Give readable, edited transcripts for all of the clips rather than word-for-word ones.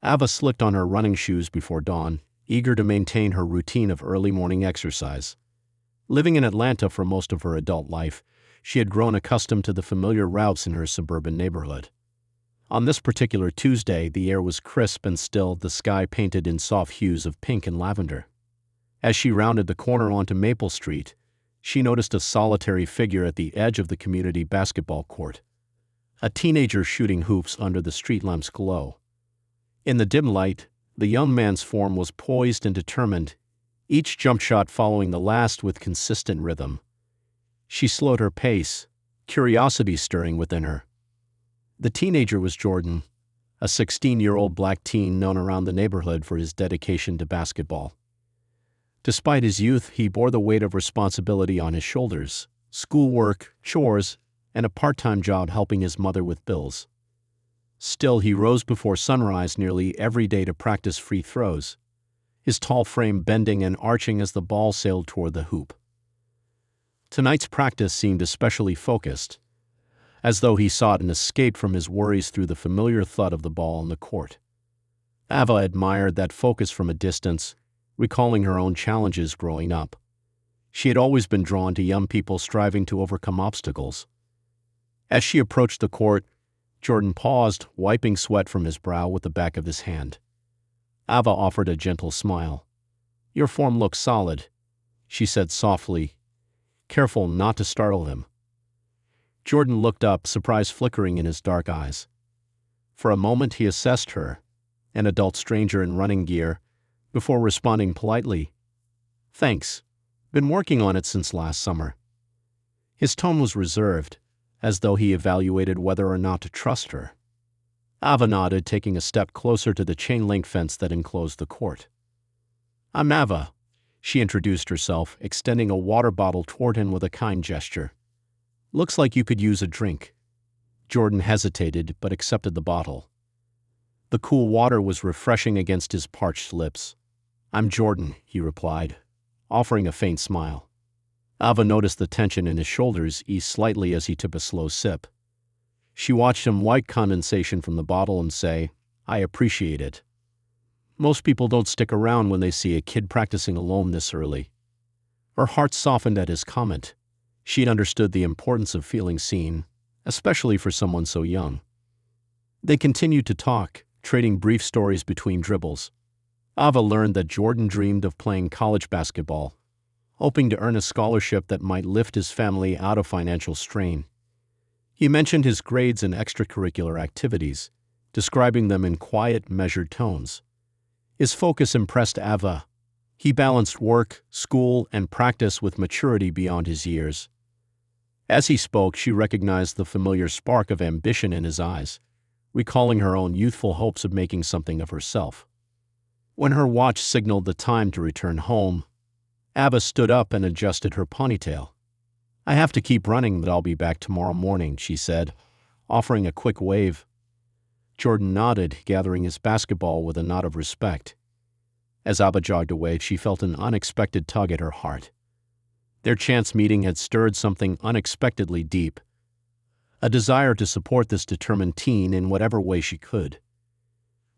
Ava slicked on her running shoes before dawn, eager to maintain her routine of early morning exercise. Living in Atlanta for most of her adult life, she had grown accustomed to the familiar routes in her suburban neighborhood. On this particular Tuesday, the air was crisp and still, the sky painted in soft hues of pink and lavender. As she rounded the corner onto Maple Street, she noticed a solitary figure at the edge of the community basketball court. A teenager shooting hoops under the street lamp's glow. In the dim light, the young man's form was poised and determined, each jump shot following the last with consistent rhythm. She slowed her pace, curiosity stirring within her. The teenager was Jordan, a 16-year-old black teen known around the neighborhood for his dedication to basketball. Despite his youth, he bore the weight of responsibility on his shoulders: schoolwork, chores, and a part-time job helping his mother with bills. Still, he rose before sunrise nearly every day to practice free throws, his tall frame bending and arching as the ball sailed toward the hoop. Tonight's practice seemed especially focused, as though he sought an escape from his worries through the familiar thud of the ball on the court. Ava admired that focus from a distance, recalling her own challenges growing up. She had always been drawn to young people striving to overcome obstacles. As she approached the court, Jordan paused, wiping sweat from his brow with the back of his hand. Ava offered a gentle smile. "Your form looks solid," she said softly, careful not to startle him. Jordan looked up, surprise flickering in his dark eyes. For a moment he assessed her, an adult stranger in running gear, before responding politely, "Thanks. Been working on it since last summer." His tone was reserved, as though he evaluated whether or not to trust her. Ava nodded, taking a step closer to the chain-link fence that enclosed the court. "I'm Ava," she introduced herself, extending a water bottle toward him with a kind gesture. "Looks like you could use a drink." Jordan hesitated, but accepted the bottle. The cool water was refreshing against his parched lips. "I'm Jordan," he replied, offering a faint smile. Ava noticed the tension in his shoulders ease slightly as he took a slow sip. She watched him wipe condensation from the bottle and say, "I appreciate it." Most people don't stick around when they see a kid practicing alone this early. Her heart softened at his comment. She'd understood the importance of feeling seen, especially for someone so young. They continued to talk, trading brief stories between dribbles. Ava learned that Jordan dreamed of playing college basketball, hoping to earn a scholarship that might lift his family out of financial strain. He mentioned his grades and extracurricular activities, describing them in quiet, measured tones. His focus impressed Ava. He balanced work, school, and practice with maturity beyond his years. As he spoke, she recognized the familiar spark of ambition in his eyes, recalling her own youthful hopes of making something of herself. When her watch signaled the time to return home, Ava stood up and adjusted her ponytail. "I have to keep running, but I'll be back tomorrow morning," she said, offering a quick wave. Jordan nodded, gathering his basketball with a nod of respect. As Ava jogged away, she felt an unexpected tug at her heart. Their chance meeting had stirred something unexpectedly deep, a desire to support this determined teen in whatever way she could.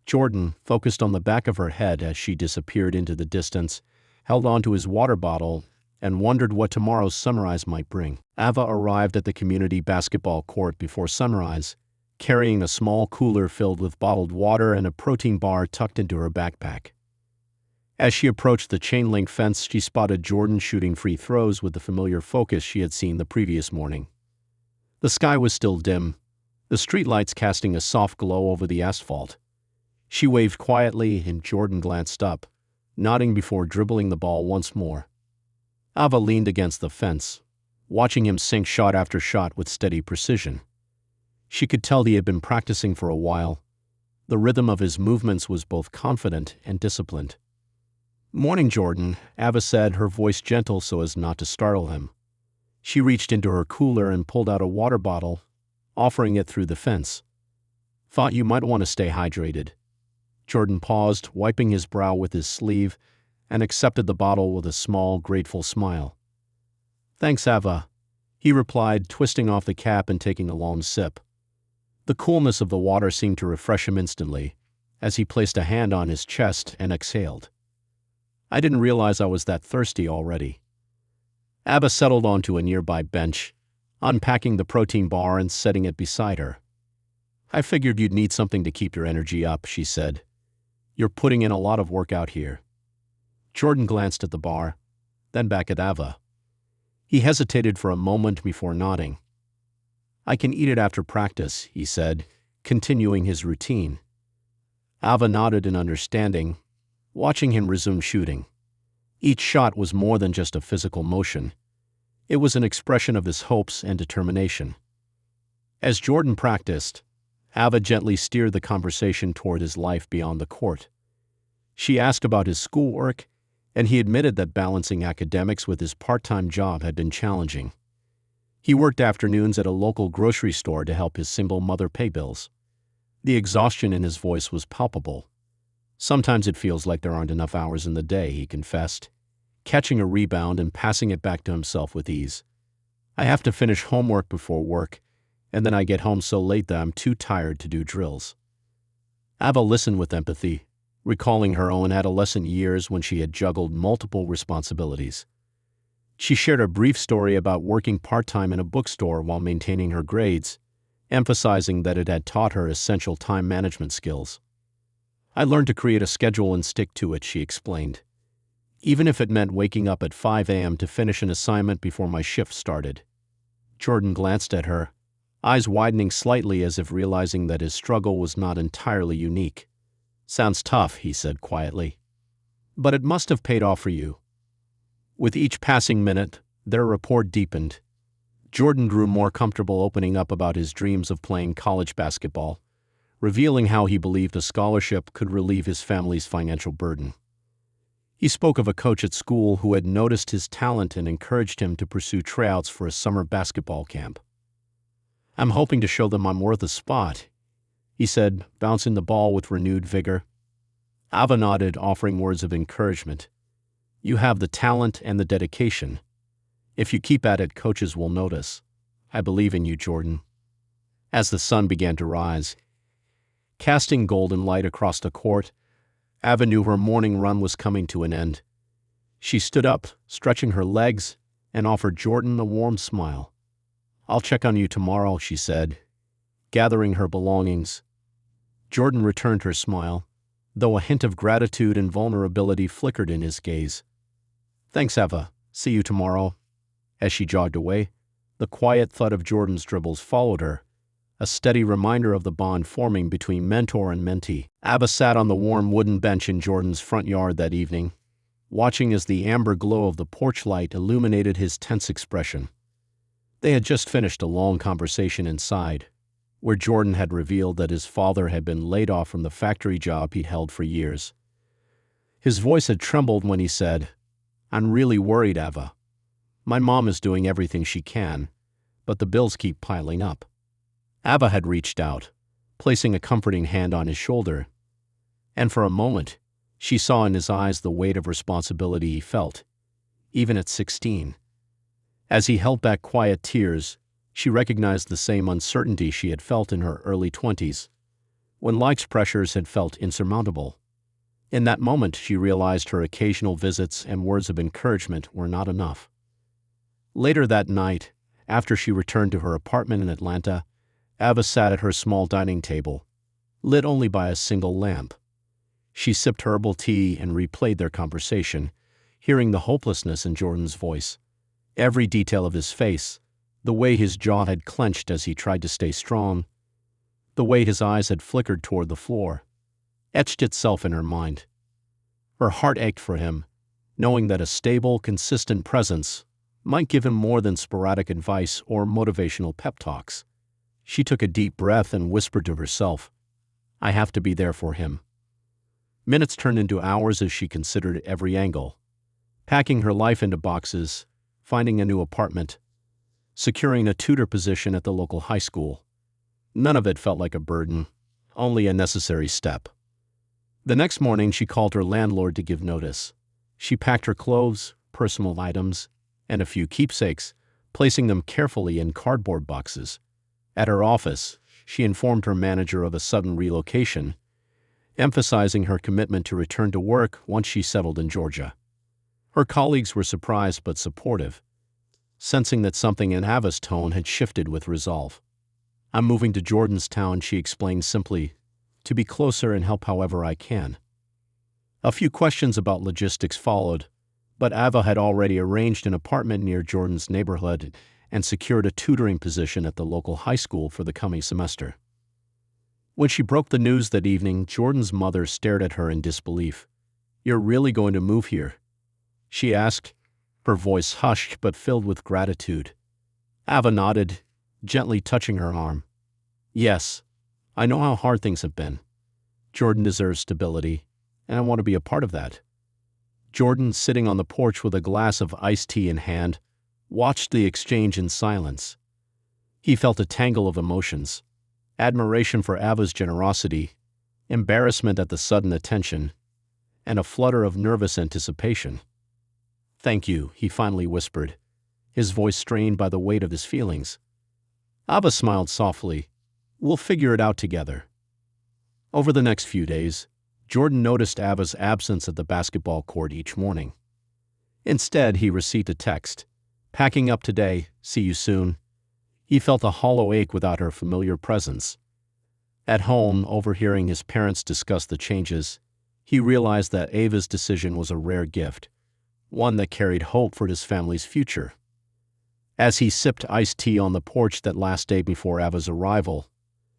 Jordan, focused on the back of her head as she disappeared into the distance, held onto his water bottle and wondered what tomorrow's sunrise might bring. Ava arrived at the community basketball court before sunrise, carrying a small cooler filled with bottled water and a protein bar tucked into her backpack. As she approached the chain-link fence, she spotted Jordan shooting free throws with the familiar focus she had seen the previous morning. The sky was still dim, the streetlights casting a soft glow over the asphalt. She waved quietly, and Jordan glanced up, nodding before dribbling the ball once more. Ava leaned against the fence, watching him sink shot after shot with steady precision. She could tell he had been practicing for a while. The rhythm of his movements was both confident and disciplined. "Morning, Jordan," Ava said, her voice gentle so as not to startle him. She reached into her cooler and pulled out a water bottle, offering it through the fence. "Thought you might want to stay hydrated." Jordan paused, wiping his brow with his sleeve, and accepted the bottle with a small, grateful smile. "Thanks, Ava," he replied, twisting off the cap and taking a long sip. The coolness of the water seemed to refresh him instantly, as he placed a hand on his chest and exhaled. I didn't realize I was that thirsty already. Abba settled onto a nearby bench, unpacking the protein bar and setting it beside her. I figured you'd need something to keep your energy up, she said. You're putting in a lot of work out here. Jordan glanced at the bar, then back at Ava. He hesitated for a moment before nodding. I can eat it after practice, he said, continuing his routine. Ava nodded in understanding, watching him resume shooting. Each shot was more than just a physical motion. It was an expression of his hopes and determination. As Jordan practiced, Ava gently steered the conversation toward his life beyond the court. She asked about his schoolwork, and he admitted that balancing academics with his part-time job had been challenging. He worked afternoons at a local grocery store to help his single mother pay bills. The exhaustion in his voice was palpable. Sometimes it feels like there aren't enough hours in the day, he confessed, catching a rebound and passing it back to himself with ease. I have to finish homework before work, and then I get home so late that I'm too tired to do drills. Ava listened with empathy, recalling her own adolescent years when she had juggled multiple responsibilities. She shared a brief story about working part-time in a bookstore while maintaining her grades, emphasizing that it had taught her essential time management skills. I learned to create a schedule and stick to it, she explained, even if it meant waking up at 5 a.m. to finish an assignment before my shift started. Jordan glanced at her, eyes widening slightly as if realizing that his struggle was not entirely unique. Sounds tough, he said quietly. But it must have paid off for you. With each passing minute, their rapport deepened. Jordan grew more comfortable opening up about his dreams of playing college basketball, revealing how he believed a scholarship could relieve his family's financial burden. He spoke of a coach at school who had noticed his talent and encouraged him to pursue tryouts for a summer basketball camp. I'm hoping to show them I'm worth a spot, he said, bouncing the ball with renewed vigor. Ava nodded, offering words of encouragement. You have the talent and the dedication. If you keep at it, coaches will notice. I believe in you, Jordan. As the sun began to rise, casting golden light across the court, Ava knew her morning run was coming to an end. She stood up, stretching her legs, and offered Jordan a warm smile. I'll check on you tomorrow, she said, gathering her belongings. Jordan returned her smile, though a hint of gratitude and vulnerability flickered in his gaze. Thanks, Ava. See you tomorrow. As she jogged away, the quiet thud of Jordan's dribbles followed her, a steady reminder of the bond forming between mentor and mentee. Ava sat on the warm wooden bench in Jordan's front yard that evening, watching as the amber glow of the porch light illuminated his tense expression. They had just finished a long conversation inside, where Jordan had revealed that his father had been laid off from the factory job he'd held for years. His voice had trembled when he said, I'm really worried, Ava. My mom is doing everything she can, but the bills keep piling up. Ava had reached out, placing a comforting hand on his shoulder, and for a moment, she saw in his eyes the weight of responsibility he felt, even at 16. As he held back quiet tears, she recognized the same uncertainty she had felt in her early 20s, when life's pressures had felt insurmountable. In that moment, she realized her occasional visits and words of encouragement were not enough. Later that night, after she returned to her apartment in Atlanta, Ava sat at her small dining table, lit only by a single lamp. She sipped herbal tea and replayed their conversation, hearing the hopelessness in Jordan's voice. Every detail of his face, the way his jaw had clenched as he tried to stay strong, the way his eyes had flickered toward the floor, etched itself in her mind. Her heart ached for him, knowing that a stable, consistent presence might give him more than sporadic advice or motivational pep talks. She took a deep breath and whispered to herself, I have to be there for him. Minutes turned into hours as she considered every angle, packing her life into boxes, finding a new apartment, securing a tutor position at the local high school. None of it felt like a burden, only a necessary step. The next morning, she called her landlord to give notice. She packed her clothes, personal items, and a few keepsakes, placing them carefully in cardboard boxes. At her office, she informed her manager of a sudden relocation, emphasizing her commitment to return to work once she settled in Georgia. Her colleagues were surprised but supportive, sensing that something in Ava's tone had shifted with resolve. "I'm moving to Jordanstown," she explained simply, "to be closer and help however I can." A few questions about logistics followed, but Ava had already arranged an apartment near Jordan's neighborhood and secured a tutoring position at the local high school for the coming semester. When she broke the news that evening, Jordan's mother stared at her in disbelief. "You're really going to move here?" she asked, her voice hushed but filled with gratitude. Ava nodded, gently touching her arm. "Yes, I know how hard things have been. Jordan deserves stability, and I want to be a part of that." Jordan, sitting on the porch with a glass of iced tea in hand, watched the exchange in silence. He felt a tangle of emotions: admiration for Ava's generosity, embarrassment at the sudden attention, and a flutter of nervous anticipation. "Thank you," he finally whispered, his voice strained by the weight of his feelings. Ava smiled softly. "We'll figure it out together." Over the next few days, Jordan noticed Ava's absence at the basketball court each morning. Instead, he received a text: "Packing up today, see you soon." He felt a hollow ache without her familiar presence. At home, overhearing his parents discuss the changes, he realized that Ava's decision was a rare gift, one that carried hope for his family's future. As he sipped iced tea on the porch that last day before Ava's arrival,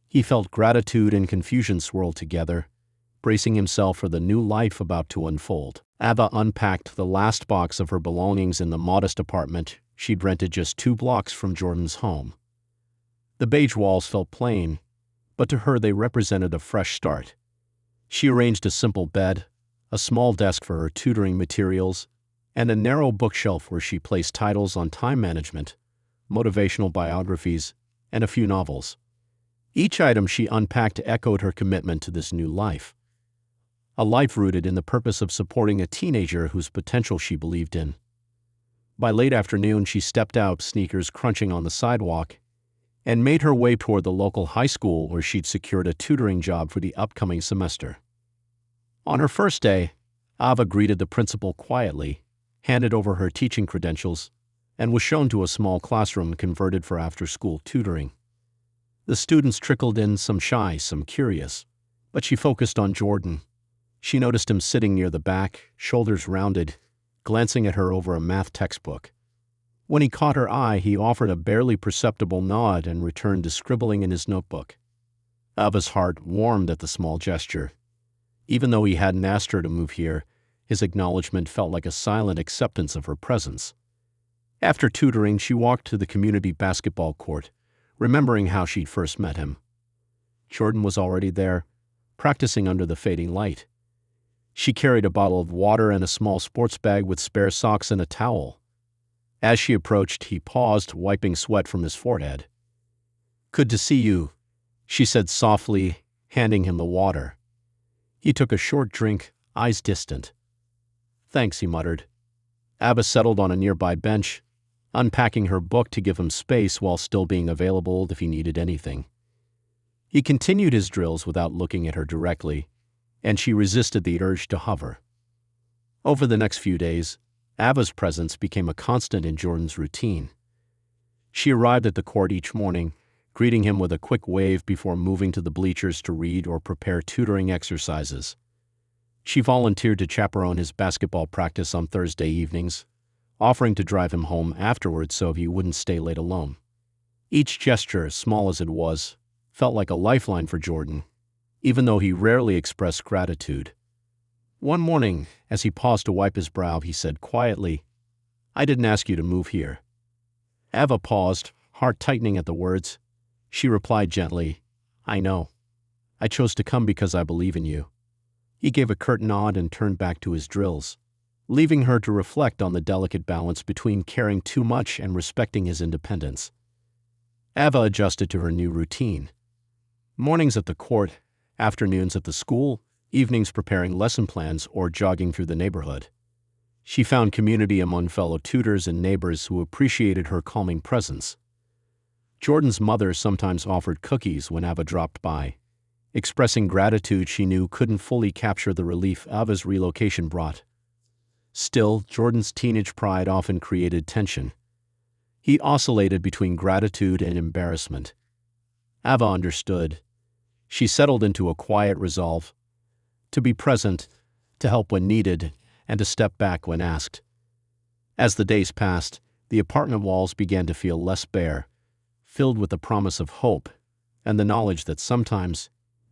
he felt gratitude and confusion swirl together, bracing himself for the new life about to unfold. Ava unpacked the last box of her belongings in the modest apartment she'd rented just 2 blocks from Jordan's home. The beige walls felt plain, but to her they represented a fresh start. She arranged a simple bed, a small desk for her tutoring materials, and a narrow bookshelf where she placed titles on time management, motivational biographies, and a few novels. Each item she unpacked echoed her commitment to this new life, a life rooted in the purpose of supporting a teenager whose potential she believed in. By late afternoon, she stepped out, sneakers crunching on the sidewalk, and made her way toward the local high school where she'd secured a tutoring job for the upcoming semester. On her first day, Ava greeted the principal quietly, handed over her teaching credentials, and was shown to a small classroom converted for after-school tutoring. The students trickled in, some shy, some curious, but she focused on Jordan. She noticed him sitting near the back, shoulders rounded, glancing at her over a math textbook. When he caught her eye, he offered a barely perceptible nod and returned to scribbling in his notebook. Ava's heart warmed at the small gesture. Even though he hadn't asked her to move here, his acknowledgement felt like a silent acceptance of her presence. After tutoring, she walked to the community basketball court, remembering how she'd first met him. Jordan was already there, practicing under the fading light. She carried a bottle of water and a small sports bag with spare socks and a towel. As she approached, he paused, wiping sweat from his forehead. "Good to see you," she said softly, handing him the water. He took a short drink, eyes distant. "Thanks," he muttered. Ava settled on a nearby bench, unpacking her book to give him space while still being available if he needed anything. He continued his drills without looking at her directly, and she resisted the urge to hover. Over the next few days, Ava's presence became a constant in Jordan's routine. She arrived at the court each morning, greeting him with a quick wave before moving to the bleachers to read or prepare tutoring exercises. She volunteered to chaperone his basketball practice on Thursday evenings, offering to drive him home afterwards so he wouldn't stay late alone. Each gesture, small as it was, felt like a lifeline for Jordan, even though he rarely expressed gratitude. One morning, as he paused to wipe his brow, he said quietly, "I didn't ask you to move here." Ava paused, heart tightening at the words. She replied gently, "I know. I chose to come because I believe in you." He gave a curt nod and turned back to his drills, leaving her to reflect on the delicate balance between caring too much and respecting his independence. Ava adjusted to her new routine. Mornings at the court, afternoons at the school, evenings preparing lesson plans or jogging through the neighborhood. She found community among fellow tutors and neighbors who appreciated her calming presence. Jordan's mother sometimes offered cookies when Ava dropped by, expressing gratitude she knew couldn't fully capture the relief Ava's relocation brought. Still, Jordan's teenage pride often created tension. He oscillated between gratitude and embarrassment. Ava understood. She settled into a quiet resolve to be present, to help when needed, and to step back when asked. As the days passed, the apartment walls began to feel less bare, filled with the promise of hope and the knowledge that sometimes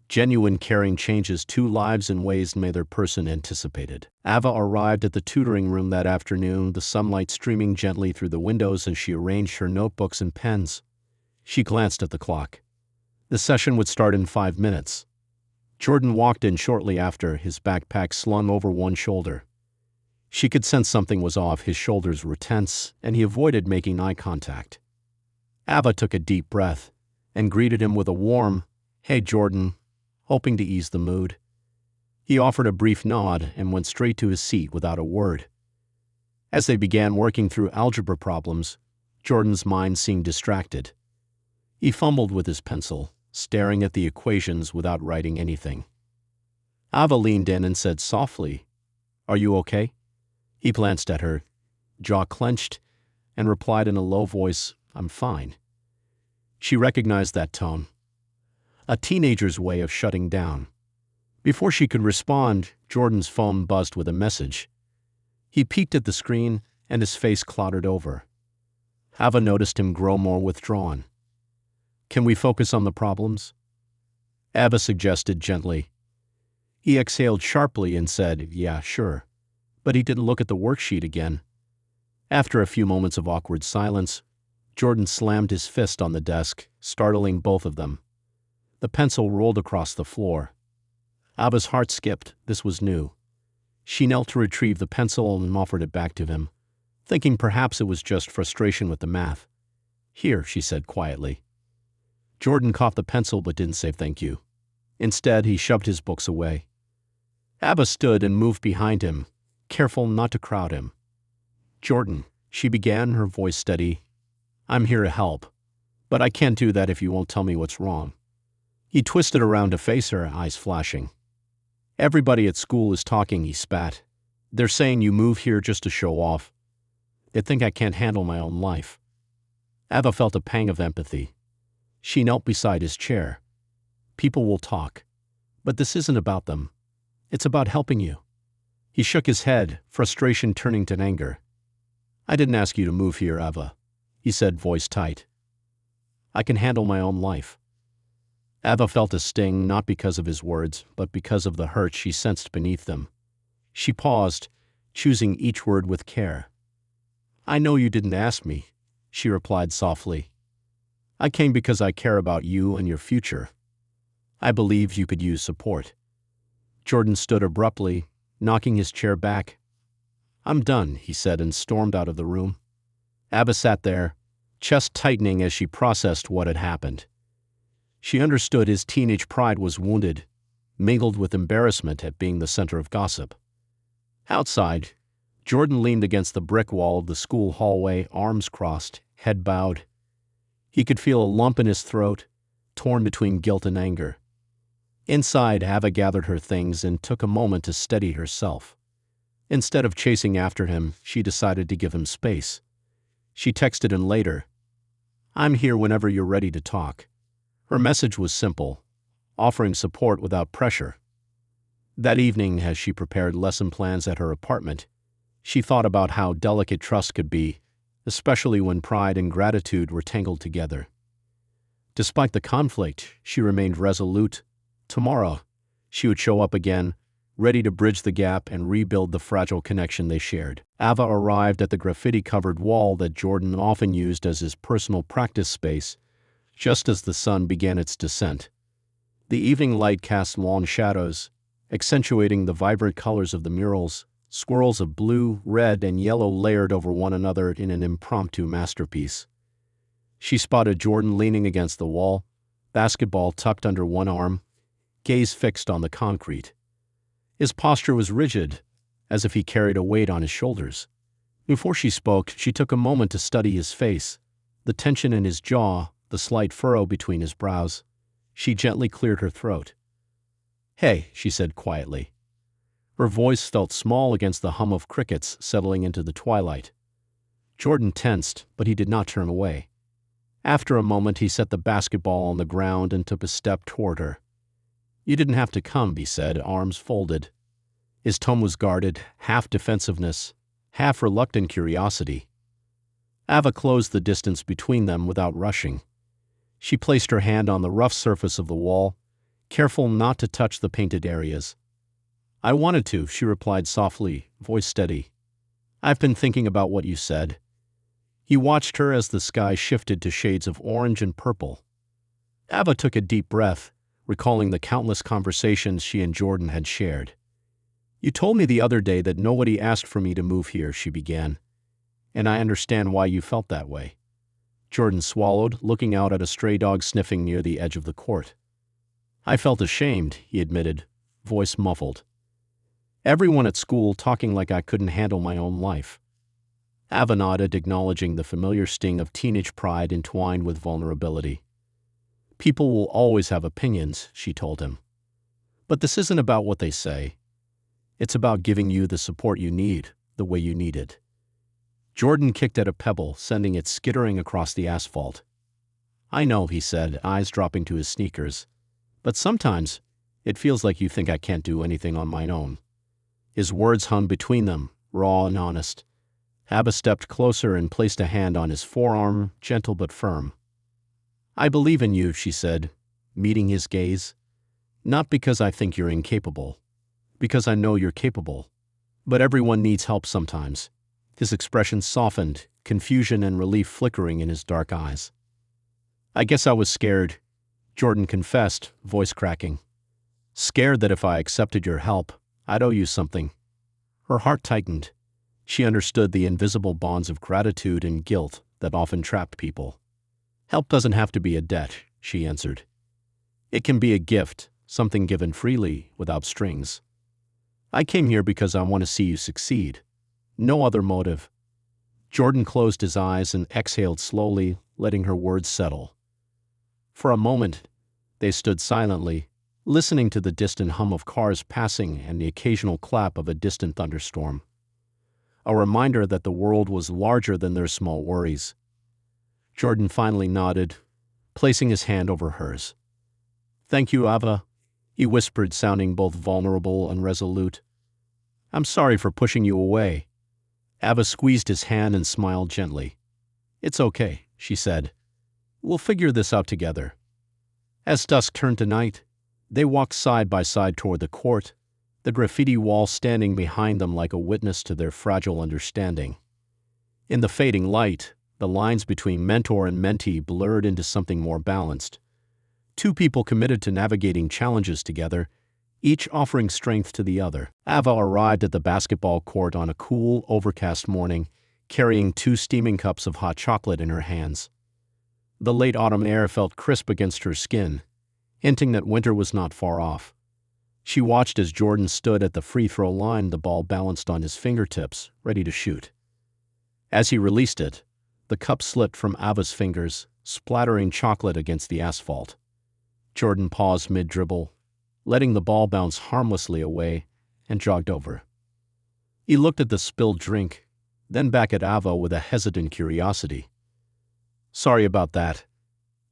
genuine caring changes two lives in ways neither person anticipated. Ava arrived at the tutoring room that afternoon, the sunlight streaming gently through the windows as she arranged her notebooks and pens. She glanced at the clock. The session would start in 5 minutes. Jordan walked in shortly after, his backpack slung over one shoulder. She could sense something was off. His shoulders were tense, and he avoided making eye contact. Ava took a deep breath and greeted him with a warm, "Hey, Jordan," hoping to ease the mood. He offered a brief nod and went straight to his seat without a word. As they began working through algebra problems, Jordan's mind seemed distracted. He fumbled with his pencil, staring at the equations without writing anything. Ava leaned in and said softly, "Are you okay?" He glanced at her, jaw clenched, and replied in a low voice, "I'm fine." She recognized that tone. A teenager's way of shutting down. Before she could respond, Jordan's phone buzzed with a message. He peeked at the screen, and his face clouded over. Ava noticed him grow more withdrawn. "Can we focus on the problems?" Ava suggested gently. He exhaled sharply and said, "Yeah, sure." But he didn't look at the worksheet again. After a few moments of awkward silence, Jordan slammed his fist on the desk, startling both of them. The pencil rolled across the floor. Ava's heart skipped. This was new. She knelt to retrieve the pencil and offered it back to him, thinking perhaps it was just frustration with the math. "Here," she said quietly. Jordan caught the pencil but didn't say thank you. Instead, he shoved his books away. Ava stood and moved behind him, careful not to crowd him. "Jordan," she began, her voice steady, "I'm here to help, but I can't do that if you won't tell me what's wrong." He twisted around to face her, eyes flashing. "Everybody at school is talking," he spat. "They're saying you move here just to show off. They think I can't handle my own life." Ava felt a pang of empathy. She knelt beside his chair. "People will talk, but this isn't about them. It's about helping you." He shook his head, frustration turning to anger. "I didn't ask you to move here, Ava," he said, voice tight. "I can handle my own life." Ava felt a sting, not because of his words, but because of the hurt she sensed beneath them. She paused, choosing each word with care. "I know you didn't ask me," she replied softly. "I came because I care about you and your future. I believe you could use support." Jordan stood abruptly, knocking his chair back. "I'm done," he said, and stormed out of the room. Ava sat there, chest tightening as she processed what had happened. She understood his teenage pride was wounded, mingled with embarrassment at being the center of gossip. Outside, Jordan leaned against the brick wall of the school hallway, arms crossed, head bowed. He could feel a lump in his throat, torn between guilt and anger. Inside, Ava gathered her things and took a moment to steady herself. Instead of chasing after him, she decided to give him space. She texted him later, "I'm here whenever you're ready to talk." Her message was simple, offering support without pressure. That evening, as she prepared lesson plans at her apartment, she thought about how delicate trust could be, especially when pride and gratitude were tangled together. Despite the conflict, she remained resolute. Tomorrow, she would show up again, ready to bridge the gap and rebuild the fragile connection they shared. Ava arrived at the graffiti-covered wall that Jordan often used as his personal practice space, just as the sun began its descent. The evening light cast long shadows, accentuating the vibrant colors of the murals, swirls of blue, red, and yellow layered over one another in an impromptu masterpiece. She spotted Jordan leaning against the wall, basketball tucked under one arm, gaze fixed on the concrete. His posture was rigid, as if he carried a weight on his shoulders. Before she spoke, she took a moment to study his face, the tension in his jaw, the slight furrow between his brows. She gently cleared her throat. "Hey," she said quietly. Her voice felt small against the hum of crickets settling into the twilight. Jordan tensed, but he did not turn away. After a moment, he set the basketball on the ground and took a step toward her. "You didn't have to come," he said, arms folded. His tone was guarded, half defensiveness, half reluctant curiosity. Ava closed the distance between them without rushing. She placed her hand on the rough surface of the wall, careful not to touch the painted areas. "I wanted to," she replied softly, voice steady. "I've been thinking about what you said." He watched her as the sky shifted to shades of orange and purple. Ava took a deep breath, recalling the countless conversations she and Jordan had shared. "You told me the other day that nobody asked for me to move here," she began, "and I understand why you felt that way." Jordan swallowed, looking out at a stray dog sniffing near the edge of the court. "I felt ashamed," he admitted, voice muffled. "Everyone at school talking like I couldn't handle my own life." Ava nodded, acknowledging the familiar sting of teenage pride entwined with vulnerability. "People will always have opinions," she told him. "But this isn't about what they say. It's about giving you the support you need, the way you need it." Jordan kicked at a pebble, sending it skittering across the asphalt. "I know," he said, eyes dropping to his sneakers. "But sometimes it feels like you think I can't do anything on my own." His words hung between them, raw and honest. Ava stepped closer and placed a hand on his forearm, gentle but firm. "I believe in you," she said, meeting his gaze. "Not because I think you're incapable, because I know you're capable. But everyone needs help sometimes." His expression softened, confusion and relief flickering in his dark eyes. "I guess I was scared," Jordan confessed, voice cracking. "Scared that if I accepted your help, I'd owe you something." Her heart tightened. She understood the invisible bonds of gratitude and guilt that often trapped people. "Help doesn't have to be a debt," she answered. "It can be a gift, something given freely, without strings. I came here because I want to see you succeed. No other motive." Jordan closed his eyes and exhaled slowly, letting her words settle. For a moment, they stood silently, listening to the distant hum of cars passing and the occasional clap of a distant thunderstorm. A reminder that the world was larger than their small worries. Jordan finally nodded, placing his hand over hers. "Thank you, Ava," he whispered, sounding both vulnerable and resolute. "I'm sorry for pushing you away." Ava squeezed his hand and smiled gently. "It's okay," she said. "We'll figure this out together." As dusk turned to night, they walked side by side toward the court, the graffiti wall standing behind them like a witness to their fragile understanding. In the fading light, the lines between mentor and mentee blurred into something more balanced. Two people committed to navigating challenges together, each offering strength to the other. Ava arrived at the basketball court on a cool, overcast morning, carrying 2 steaming cups of hot chocolate in her hands. The late autumn air felt crisp against her skin, hinting that winter was not far off. She watched as Jordan stood at the free throw line, the ball balanced on his fingertips, ready to shoot. As he released it, the cup slipped from Ava's fingers, splattering chocolate against the asphalt. Jordan paused mid-dribble, letting the ball bounce harmlessly away, and jogged over. He looked at the spilled drink, then back at Ava with a hesitant curiosity. "Sorry about that,"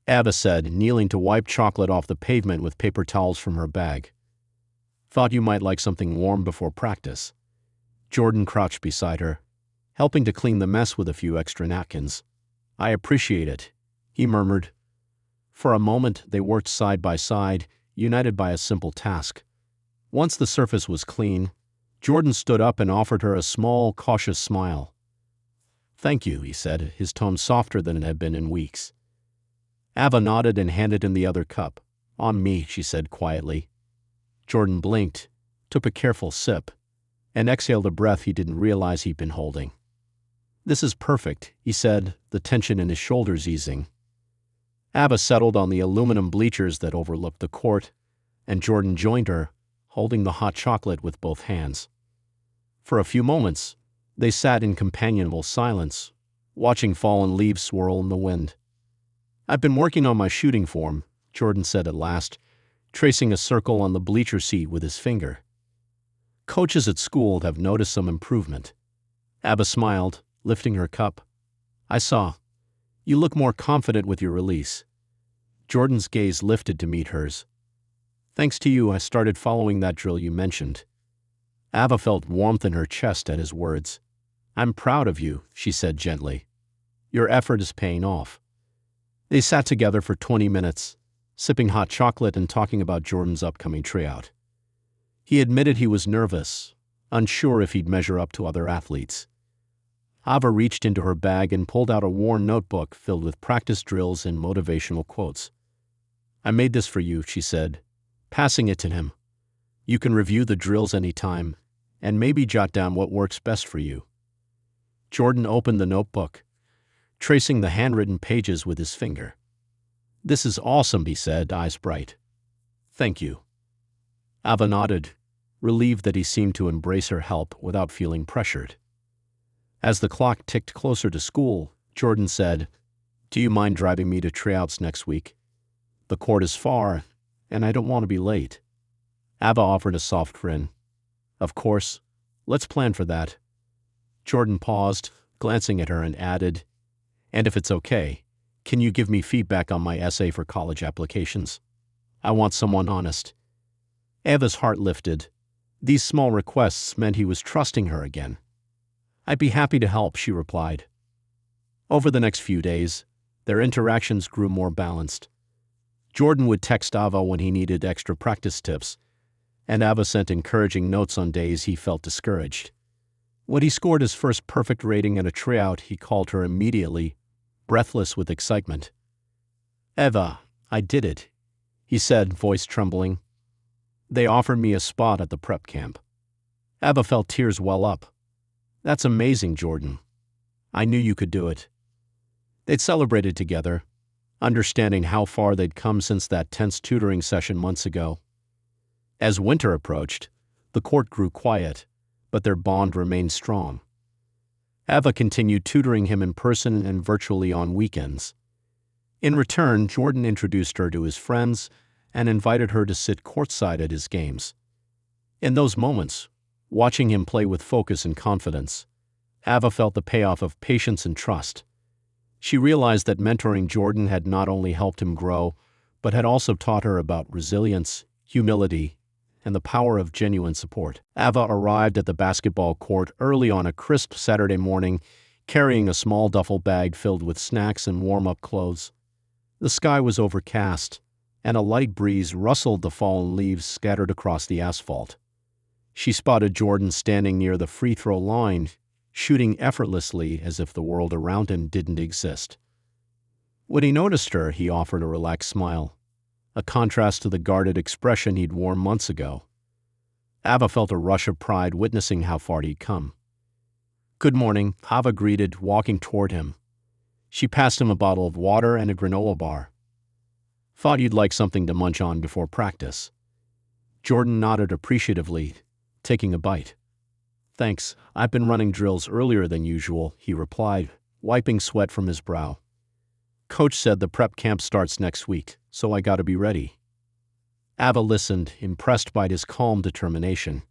Ava said, kneeling to wipe chocolate off the pavement with paper towels from her bag. "Thought you might like something warm before practice." Jordan crouched beside her, helping to clean the mess with a few extra napkins. "I appreciate it," he murmured. For a moment, they worked side by side, united by a simple task. Once the surface was clean, Jordan stood up and offered her a small, cautious smile. "Thank you," he said, his tone softer than it had been in weeks. Ava nodded and handed him the other cup. "On me," she said quietly. Jordan blinked, took a careful sip, and exhaled a breath he didn't realize he'd been holding. "This is perfect," he said, the tension in his shoulders easing. Ava settled on the aluminum bleachers that overlooked the court, and Jordan joined her, holding the hot chocolate with both hands. For a few moments, they sat in companionable silence, watching fallen leaves swirl in the wind. "I've been working on my shooting form," Jordan said at last, tracing a circle on the bleacher seat with his finger. Coaches at school have noticed some improvement. Ava smiled, lifting her cup. I saw. You look more confident with your release. Jordan's gaze lifted to meet hers. Thanks to you, I started following that drill you mentioned. Ava felt warmth in her chest at his words. I'm proud of you, she said gently. Your effort is paying off. They sat together for 20 minutes, sipping hot chocolate and talking about Jordan's upcoming tryout. He admitted he was nervous, unsure if he'd measure up to other athletes. Ava reached into her bag and pulled out a worn notebook filled with practice drills and motivational quotes. I made this for you, she said, passing it to him. You can review the drills anytime, and maybe jot down what works best for you. Jordan opened the notebook, tracing the handwritten pages with his finger. This is awesome, he said, eyes bright. Thank you. Ava nodded, relieved that he seemed to embrace her help without feeling pressured. As the clock ticked closer to school, Jordan said, Do you mind driving me to tryouts next week? The court is far, and I don't want to be late. Ava offered a soft grin. Of course, let's plan for that. Jordan paused, glancing at her, and added, And if it's okay, can you give me feedback on my essay for college applications? I want someone honest. Ava's heart lifted. These small requests meant he was trusting her again. I'd be happy to help, she replied. Over the next few days, their interactions grew more balanced. Jordan would text Ava when he needed extra practice tips, and Ava sent encouraging notes on days he felt discouraged. When he scored his first perfect rating at a tryout, he called her immediately, breathless with excitement. Ava, I did it, he said, voice trembling. They offered me a spot at the prep camp. Ava felt tears well up. That's amazing, Jordan. I knew you could do it. They'd celebrated together, understanding how far they'd come since that tense tutoring session months ago. As winter approached, the court grew quiet, but their bond remained strong. Ava continued tutoring him in person and virtually on weekends. In return, Jordan introduced her to his friends and invited her to sit courtside at his games. In those moments, watching him play with focus and confidence, Ava felt the payoff of patience and trust. She realized that mentoring Jordan had not only helped him grow, but had also taught her about resilience, humility, and the power of genuine support. Ava arrived at the basketball court early on a crisp Saturday morning, carrying a small duffel bag filled with snacks and warm-up clothes. The sky was overcast, and a light breeze rustled the fallen leaves scattered across the asphalt. She spotted Jordan standing near the free throw line, shooting effortlessly as if the world around him didn't exist. When he noticed her, he offered a relaxed smile, a contrast to the guarded expression he'd worn months ago. Ava felt a rush of pride witnessing how far he'd come. Good morning, Ava greeted, walking toward him. She passed him a bottle of water and a granola bar. Thought you'd like something to munch on before practice. Jordan nodded appreciatively, taking a bite. Thanks, I've been running drills earlier than usual, he replied, wiping sweat from his brow. Coach said the prep camp starts next week, so I gotta be ready. Ava listened, impressed by his calm determination.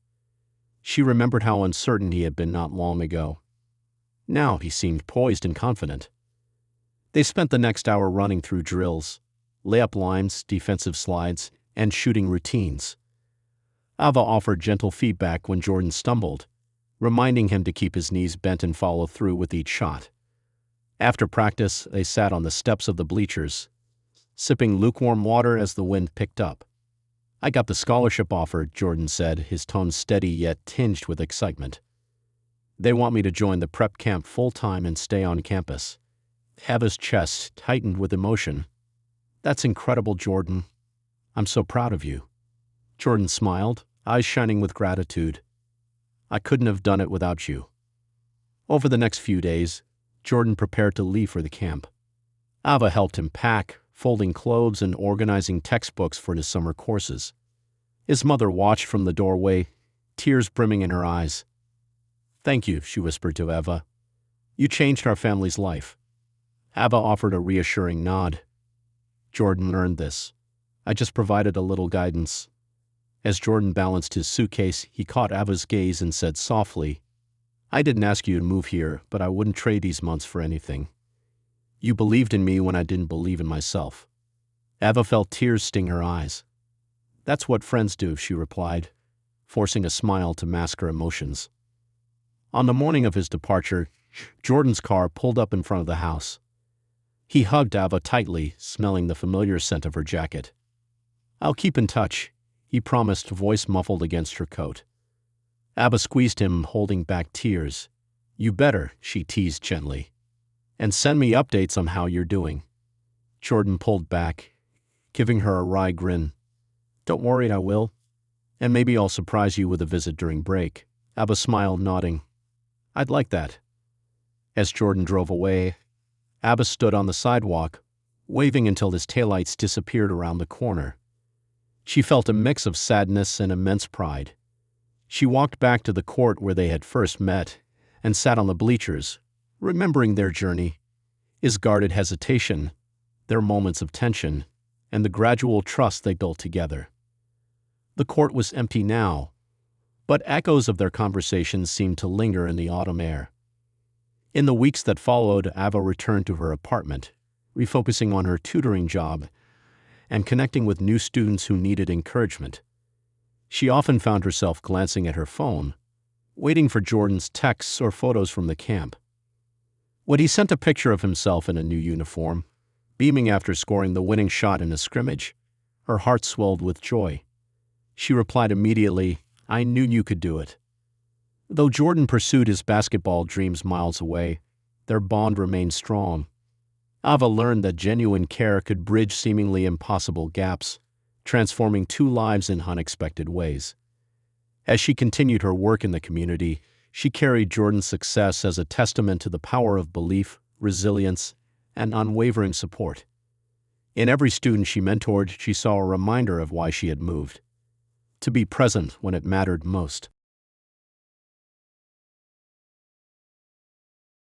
She remembered how uncertain he had been not long ago. Now he seemed poised and confident. They spent the next hour running through drills, layup lines, defensive slides, and shooting routines. Ava offered gentle feedback when Jordan stumbled, reminding him to keep his knees bent and follow through with each shot. After practice, they sat on the steps of the bleachers, sipping lukewarm water as the wind picked up. I got the scholarship offer, Jordan said, his tone steady yet tinged with excitement. They want me to join the prep camp full-time and stay on campus. Ava's chest tightened with emotion. That's incredible, Jordan. I'm so proud of you. Jordan smiled, eyes shining with gratitude. I couldn't have done it without you. Over the next few days, Jordan prepared to leave for the camp. Ava helped him pack, folding clothes and organizing textbooks for his summer courses. His mother watched from the doorway, tears brimming in her eyes. Thank you, she whispered to Ava. You changed our family's life. Ava offered a reassuring nod. Jordan earned this. I just provided a little guidance." As Jordan balanced his suitcase, he caught Ava's gaze and said softly, "I didn't ask you to move here, but I wouldn't trade these months for anything. You believed in me when I didn't believe in myself." Ava felt tears sting her eyes. "That's what friends do," she replied, forcing a smile to mask her emotions. On the morning of his departure, Jordan's car pulled up in front of the house. He hugged Ava tightly, smelling the familiar scent of her jacket. "I'll keep in touch," he promised, voice muffled against her coat. Ava squeezed him, holding back tears. "You better," she teased gently. "And send me updates on how you're doing." Jordan pulled back, giving her a wry grin. "Don't worry, I will. And maybe I'll surprise you with a visit during break." Ava smiled, nodding. "I'd like that." As Jordan drove away, Ava stood on the sidewalk, waving until his taillights disappeared around the corner. She felt a mix of sadness and immense pride. She walked back to the court where they had first met and sat on the bleachers, remembering their journey, his guarded hesitation, their moments of tension, and the gradual trust they built together. The court was empty now, but echoes of their conversations seemed to linger in the autumn air. In the weeks that followed, Ava returned to her apartment, refocusing on her tutoring job and connecting with new students who needed encouragement. She often found herself glancing at her phone, waiting for Jordan's texts or photos from the camp. When he sent a picture of himself in a new uniform, beaming after scoring the winning shot in a scrimmage, her heart swelled with joy. She replied immediately, "I knew you could do it." Though Jordan pursued his basketball dreams miles away, their bond remained strong. Ava learned that genuine care could bridge seemingly impossible gaps, transforming two lives in unexpected ways. As she continued her work in the community, she carried Jordan's success as a testament to the power of belief, resilience, and unwavering support. In every student she mentored, she saw a reminder of why she had moved: to be present when it mattered most.